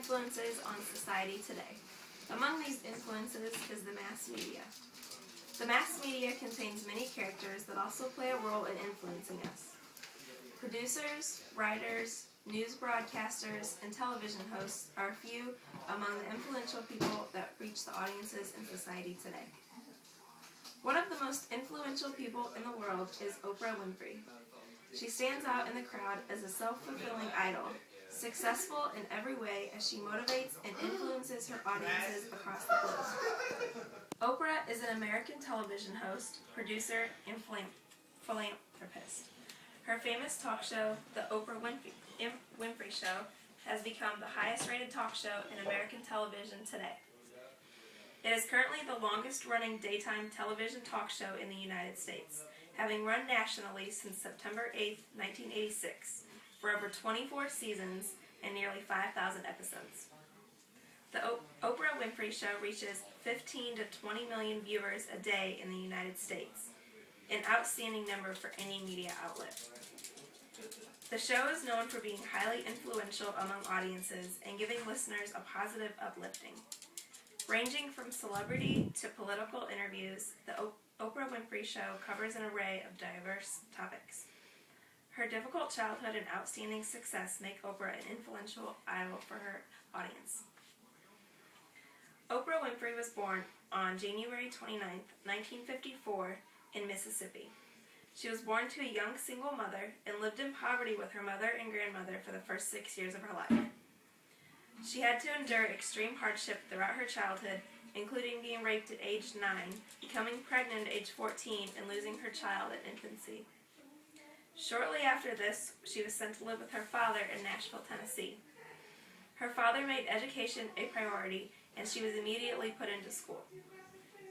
influences on society today. Among these influences is the mass media. The mass media contains many characters that also play a role in influencing us. Producers, writers, news broadcasters, and television hosts are a few among the influential people that reach the audiences in society today. One of the most influential people in the world is Oprah Winfrey. She stands out in the crowd as a self-fulfilling idol, successful in every way as she motivates and influences her audiences across the globe. Oprah is an American television host, producer, and philanthropist. Her famous talk show, The Oprah Winfrey Show, has become the highest-rated talk show in American television today. It is currently the longest-running daytime television talk show in the United States, having run nationally since September 8, 1986, for over 24 seasons and nearly 5,000 episodes. The Oprah Winfrey Show reaches 15 to 20 million viewers a day in the United States, an outstanding number for any media outlet. The show is known for being highly influential among audiences and giving listeners a positive uplifting. Ranging from celebrity to political interviews, the Oprah Winfrey Show covers an array of diverse topics. Her difficult childhood and outstanding success make Oprah an influential idol for her audience. Oprah Winfrey was born on January 29, 1954, in Mississippi. She was born to a young single mother and lived in poverty with her mother and grandmother for the first 6 years of her life. She had to endure extreme hardship throughout her childhood, including being raped at age 9, becoming pregnant at age 14, and losing her child at infancy. Shortly after this, she was sent to live with her father in Nashville, Tennessee. Her father made education a priority, and she was immediately put into school.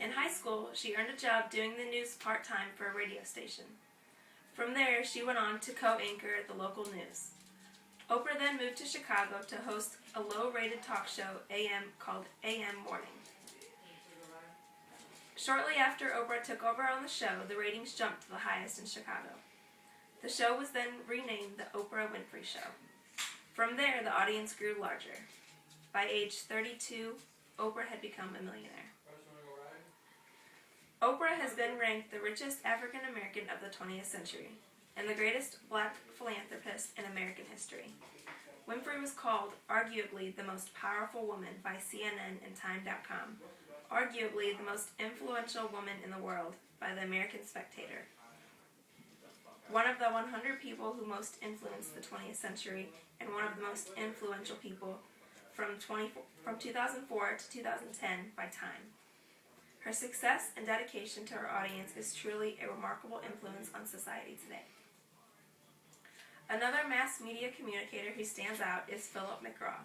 In high school, she earned a job doing the news part-time for a radio station. From there, she went on to co-anchor the local news. Oprah then moved to Chicago to host a low-rated talk show called AM Morning. Shortly after Oprah took over on the show, the ratings jumped to the highest in Chicago. The show was then renamed The Oprah Winfrey Show. From there, the audience grew larger. By age 32, Oprah had become a millionaire. Oprah has been ranked the richest African American of the 20th century and the greatest black philanthropist in American history. Winfrey was called arguably the most powerful woman by CNN and Time.com, arguably the most influential woman in the world by the American Spectator. One of the 100 people who most influenced the 20th century and one of the most influential people from 2004 to 2010 by Time. Her success and dedication to her audience is truly a remarkable influence on society today. Another mass media communicator who stands out is Philip McGraw.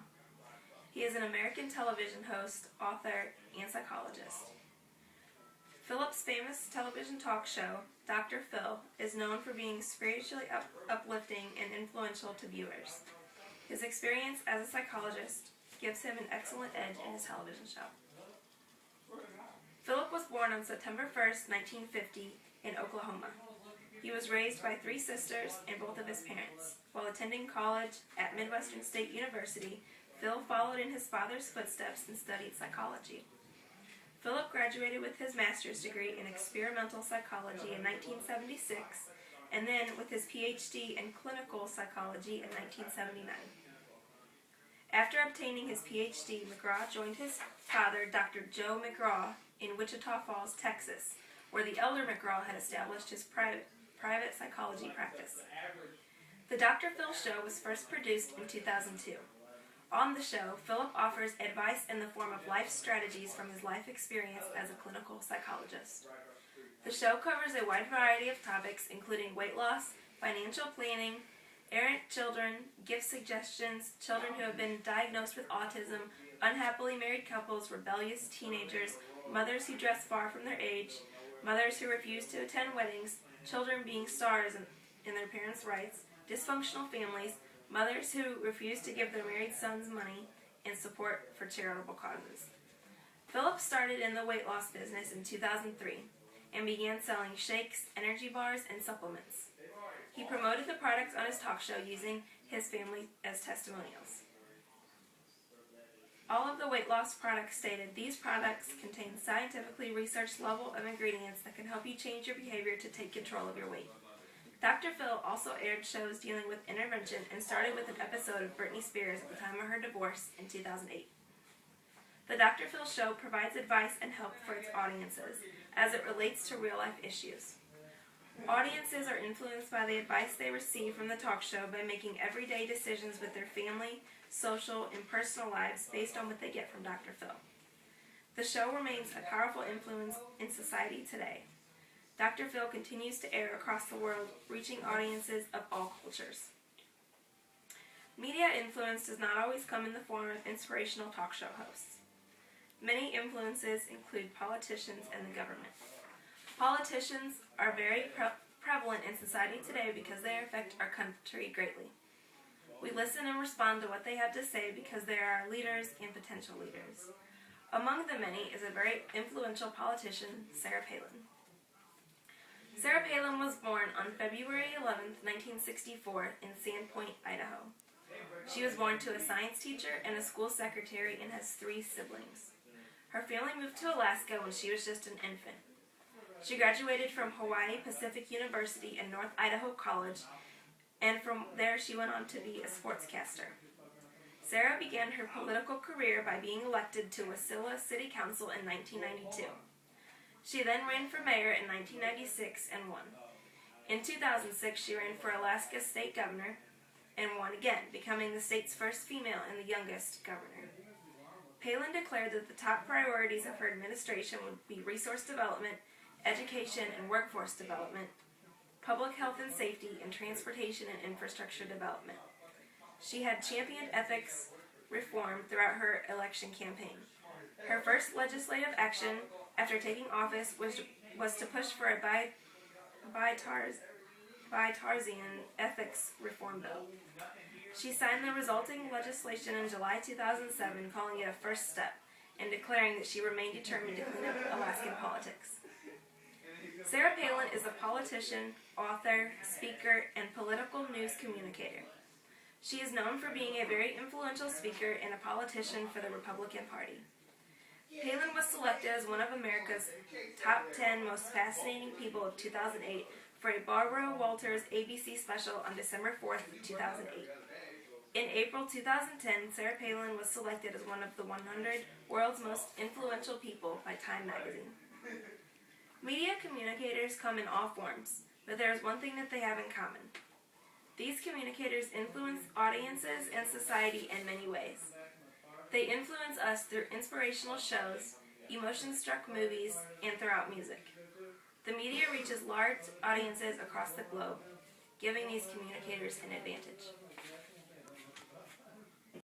He is an American television host, author, and psychologist. Philip's famous television talk show, Dr. Phil, is known for being spiritually uplifting and influential to viewers. His experience as a psychologist gives him an excellent edge in his television show. Philip was born on September 1st, 1950, in Oklahoma. He was raised by 3 sisters and both of his parents. While attending college at Midwestern State University, Phil followed in his father's footsteps and studied psychology. Philip graduated with his master's degree in experimental psychology in 1976, and then with his PhD in clinical psychology in 1979. After obtaining his PhD, McGraw joined his father, Dr. Joe McGraw, in Wichita Falls, Texas, where the elder McGraw had established his private psychology practice. The Dr. Phil Show was first produced in 2002. On the show, Philip offers advice in the form of life strategies from his life experience as a clinical psychologist. The show covers a wide variety of topics, including weight loss, financial planning, errant children, gift suggestions, children who have been diagnosed with autism, unhappily married couples, rebellious teenagers, mothers who dress far from their age, mothers who refuse to attend weddings, children being stars in their parents' rights, dysfunctional families, mothers who refuse to give their married sons money, and support for charitable causes. Philip started in the weight loss business in 2003 and began selling shakes, energy bars, and supplements. He promoted the products on his talk show using his family as testimonials. All of the weight loss products stated these products contain scientifically researched level of ingredients that can help you change your behavior to take control of your weight. Dr. Phil also aired shows dealing with intervention and started with an episode of Britney Spears at the time of her divorce in 2008. The Dr. Phil show provides advice and help for its audiences as it relates to real-life issues. Audiences are influenced by the advice they receive from the talk show by making everyday decisions with their family, social, and personal lives based on what they get from Dr. Phil. The show remains a powerful influence in society today. Dr. Phil continues to air across the world, reaching audiences of all cultures. Media influence does not always come in the form of inspirational talk show hosts. Many influences include politicians and the government. Politicians are very prevalent in society today because they affect our country greatly. We listen and respond to what they have to say because they are our leaders and potential leaders. Among the many is a very influential politician, Sarah Palin. Sarah Palin was born on February 11, 1964 in Sandpoint, Idaho. She was born to a science teacher and a school secretary and has 3 siblings. Her family moved to Alaska when she was just an infant. She graduated from Hawaii Pacific University and North Idaho College, and from there she went on to be a sportscaster. Sarah began her political career by being elected to Wasilla City Council in 1992. She then ran for mayor in 1996 and won. In 2006, she ran for Alaska State Governor and won again, becoming the state's first female and the youngest governor. Palin declared that the top priorities of her administration would be resource development, education and workforce development, public health and safety, and transportation and infrastructure development. She had championed ethics reform throughout her election campaign. Her first legislative action after taking office was to push for a bipartisan ethics reform bill. She signed the resulting legislation in July 2007, calling it a first step, and declaring that she remained determined to clean up Alaskan politics. Sarah Palin is a politician, author, speaker, and political news communicator. She is known for being a very influential speaker and a politician for the Republican Party. Palin was selected as one of America's top 10 most fascinating people of 2008 for a Barbara Walters ABC special on December 4th, 2008. In April 2010, Sarah Palin was selected as one of the 100 world's most influential people by Time magazine. Media communicators come in all forms, but there is one thing that they have in common. These communicators influence audiences and society in many ways. They influence us through inspirational shows, emotion-struck movies, and throughout music. The media reaches large audiences across the globe, giving these communicators an advantage.